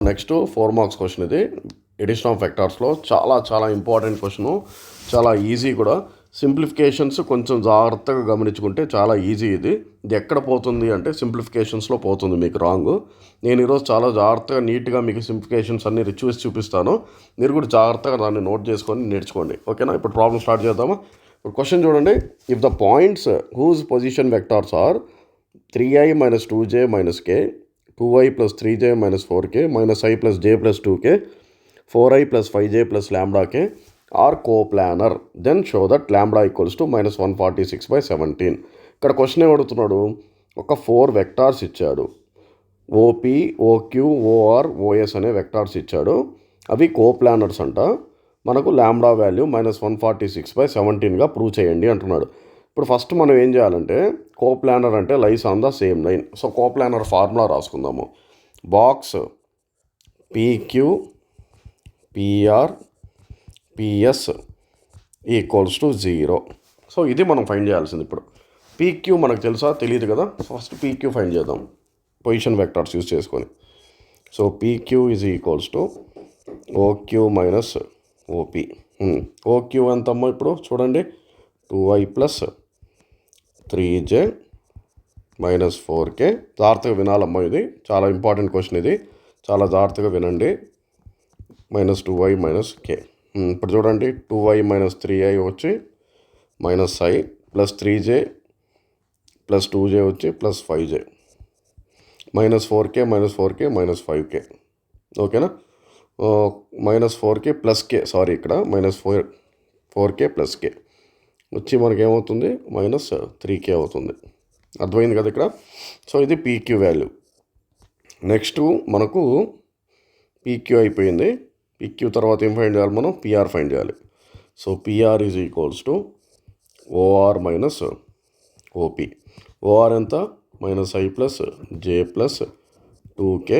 Next 4 marks question ఇది. Edition of వెక్టార్స్లో చాలా important question, చాలా ఈజీ కూడా. సింప్లిఫికేషన్స్ కొంచెం జాగ్రత్తగా గమనించుకుంటే చాలా ఈజీ. ఇది ఎక్కడ పోతుంది అంటే సింప్లిఫికేషన్స్లో పోతుంది మీకు రాంగ్. నేను ఈరోజు చాలా జాగ్రత్తగా నీట్గా మీకు సింప్లిఫికేషన్స్ అన్ని చూసి చూపిస్తాను. మీరు కూడా జాగ్రత్తగా దాన్ని నోట్ చేసుకొని నేర్చుకోండి, ఓకేనా? ఇప్పుడు ప్రాబ్లం స్టార్ట్ చేద్దామా? ఇప్పుడు క్వశ్చన్ చూడండి. If the points whose position vectors are 3i - 2j - k, 2i + 3j - 4k, -i + j + 2k, 4i + 5j + λk are coplanar, then show that λ = -146/17. ఇక్కడ క్వశ్చన్ ఏమడుగుతున్నాడు? ఒక 4 వెక్టార్స్ ఇచ్చాడు. ఓపి, ఓక్యూ, ఓఆర్, ఓఎస్ అనే vectors ఇచ్చాడు. అవి కోప్లానర్స్ అంట. మనకు λ value -146/17గా prove చేయండి అంటున్నాడు. ఇప్పుడు ఫస్ట్ మనం ఏం చేయాలంటే, కోప్లానర్ అంటే lies on the same line. So coplanar formula రాసుకుందాము. Box PQ PR PS = 0. So ఇది మనం ఫైండ్ చేయాల్సింది. ఇప్పుడు పీక్యూ మనకు తెలుసా? తెలియదు కదా. ఫస్ట్ పీక్యూ ఫైండ్ చేద్దాం పొజిషన్ వెక్టార్స్ యూజ్ చేసుకొని. So PQ = OQ - OP. OQ ఎంతమ్మా? ఇప్పుడు చూడండి, 2i + 3j - 4k. జాగ్రత్తగా వినాలమ్మా, ఇది చాలా ఇంపార్టెంట్ క్వశ్చన్. ఇది చాలా జాగ్రత్తగా వినండి. -2i - k. ఇప్పుడు చూడండి, 2i - 3i వచ్చి -i + 3j + 2j వచ్చి +5j, -4k -4k -5k, ఓకేనా? -4k + k, సారీ ఇక్కడ -4k + k వచ్చి మనకేమవుతుంది? -3k అవుతుంది. అర్థమైంది కదా ఇక్కడ? సో ఇది పీక్యూ వాల్యూ. నెక్స్ట్ మనకు పీక్యూ అయిపోయింది. పీక్యూ తర్వాత ఏం ఫైండ్ చేయాలి మనం? పిఆర్ ఫైండ్ చేయాలి. So PR = OR - OP. OR ఎంత? -i + j + 2k.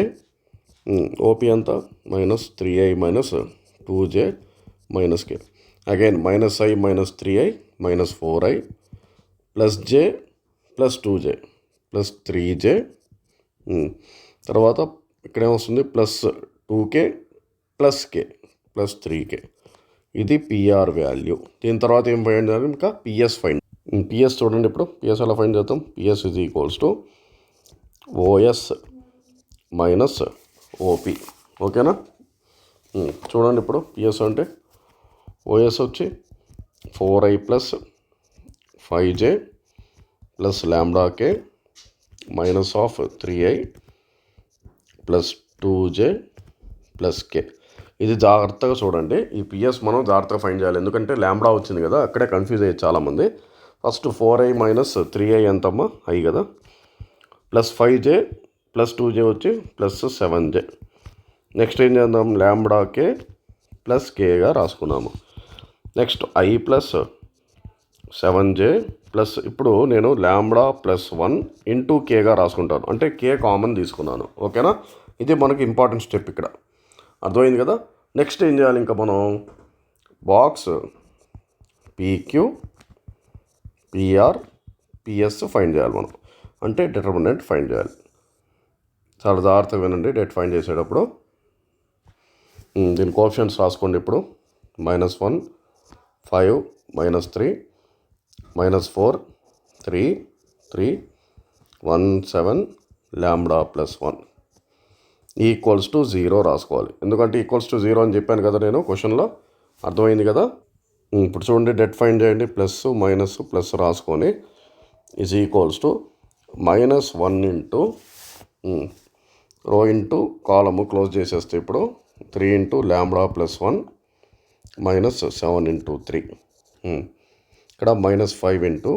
ఓపి ఎంత? -3i - 2j - k. Again -i - 3i - 4i + j + 2j + 3j. తర్వాత ఇక్కడేమొస్తుంది? +2k + k + 3k. ఇది పిఆర్ వాల్యూ. దీని తర్వాత ఏం ఫైండ్ చేయాలి? ఇంకా పిఎస్ ఫైండ్. పిఎస్ చూడండి. ఇప్పుడు పిఎస్ ఎలా ఫైండ్ చేద్దాం? పిఎస్ = ఓఎస్ - ఓపి, ఓకేనా? చూడండి, ఇప్పుడు పిఎస్ అంటే ఓఎస్ వచ్చి 4i + 5j + λk -3i + 2j + k. ఇది జాగ్రత్తగా చూడండి. ఈ పిఎస్ మనం జాగ్రత్తగా ఫైండ్ చేయాలి, ఎందుకంటే λ వచ్చింది కదా, అక్కడే కన్ఫ్యూజ్ అయ్యేది చాలామంది. ఫస్ట్ 4i - 3i ఎంతమ్మా? i కదా, +5j + 2j వచ్చి +7j. నెక్స్ట్ ఏం చేద్దాం? λk + kగా రాసుకున్నాము. నెక్స్ట్ i + 7j ప్లస్, ఇప్పుడు నేను λ + 1 × kగా రాసుకుంటాను, అంటే k కామన్ తీసుకున్నాను, ఓకేనా? ఇది మనకి ఇంపార్టెంట్ స్టెప్ ఇక్కడ. అర్థమైంది కదా? నెక్స్ట్ ఏం చేయాలి? ఇంకా మనం box PQ PR PS find చేయాలి మనం, అంటే డిటర్మినెంట్ ఫైండ్ చేయాలి. చాలా జాగ్రత్తగా వినండి. డెట్ ఫైండ్ చేసేటప్పుడు దీని కోఎఫిషియంట్స్ రాసుకోండి. ఇప్పుడు -1 5 -3 -4 3 3 1 7 λ + 1 = 0 రాసుకోవాలి. ఎందుకంటే =0 అని చెప్పాను కదా నేను క్వశ్చన్లో. అర్థమైంది కదా? ఇప్పుడు చూడండి, డెట్ ఫైండ్ చేయండి. ప్లస్ మైనస్ ప్లస్ రాసుకొని = -1 రో ఇంటూ కాలము క్లోజ్ చేసేస్తే ఇప్పుడు 3 × λ + 1 -7 × 3. ఇక్కడ -5 ×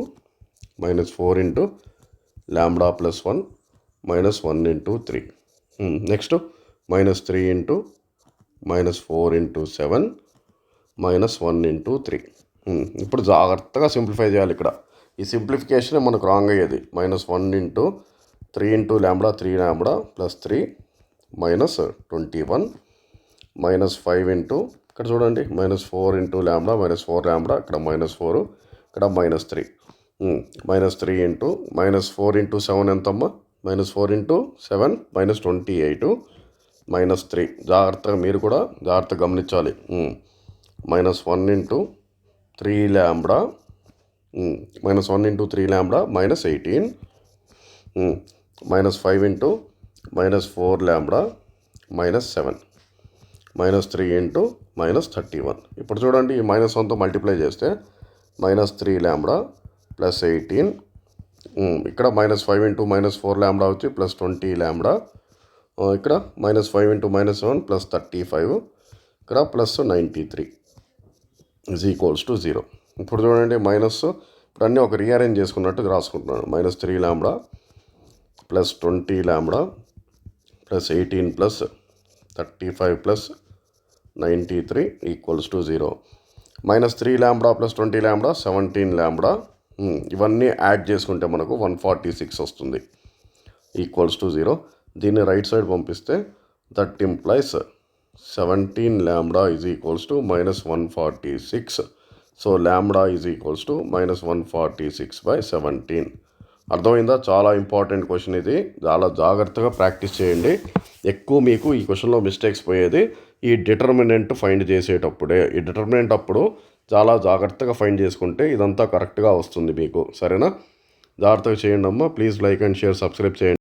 -4 × λ + 1 -1 × 3. నెక్స్ట్ -3 × -4 × 7 -1 × 3. ఇప్పుడు జాగ్రత్తగా సింప్లిఫై చేయాలి. ఇక్కడ ఈ సింప్లిఫికేషన్ మనకు రాంగ్ అయ్యేది. -1 × 3 × λ 3λ + 3 -21 -5 ఇక్కడ చూడండి, -4 × λ -4λ, ఇక్కడ -4, ఇక్కడ -3. -3 × -4 × 7 ఎంతమ్మా? -4 × 7 -28 -3 జాగ్రత్తగా మీరు కూడా జాగ్రత్తగా గమనించాలి. -1 into 3 lambda -1 into 3 lambda -18 -5 into -4 lambda -7 -3 into -31. ఇప్పుడు చూడండి ఈ -1తో మల్టిప్లై చేస్తే -3 లాంబ్డా +18 ఇక్కడ -5 ఇంటూ -4 లాంబ్డా వచ్చి +20 లాంబ్డా, ఇక్కడ -5 ఇంటూ -7 +35, ఇక్కడ +93 = 0. ఇప్పుడు చూడండి ఇప్పుడు అన్నీ ఒక రీఅరేంజ్ చేసుకున్నట్టు రాసుకుంటున్నాను. -3 lambda +20 lambda +18 +35 +93 = 0. -3 lambda +20 lambda 17 lambda, ఇవన్నీ యాడ్ చేసుకుంటే మనకు 146 వస్తుంది = 0. దీన్ని రైట్ సైడ్ పంపిస్తే that implies 17 lambda -146. So lambda -146/17. అర్థమైందా? చాలా ఇంపార్టెంట్ క్వశ్చన్ ఇది. చాలా జాగ్రత్తగా ప్రాక్టీస్ చేయండి. ఎక్కువ మీకు ఈ క్వశ్చన్లో మిస్టేక్స్ పోయేది ఈ డిటర్మినెంట్ ఫైండ్ చేసేటప్పుడే. ఈ డిటర్మినెంట్ అప్పుడు చాలా జాగ్రత్తగా ఫైండ్ చేసుకుంటే ఇదంతా కరెక్ట్గా వస్తుంది మీకు. సరేనా? జాగ్రత్తగా చేయండి అమ్మా. Please like and share, subscribe చేయండి.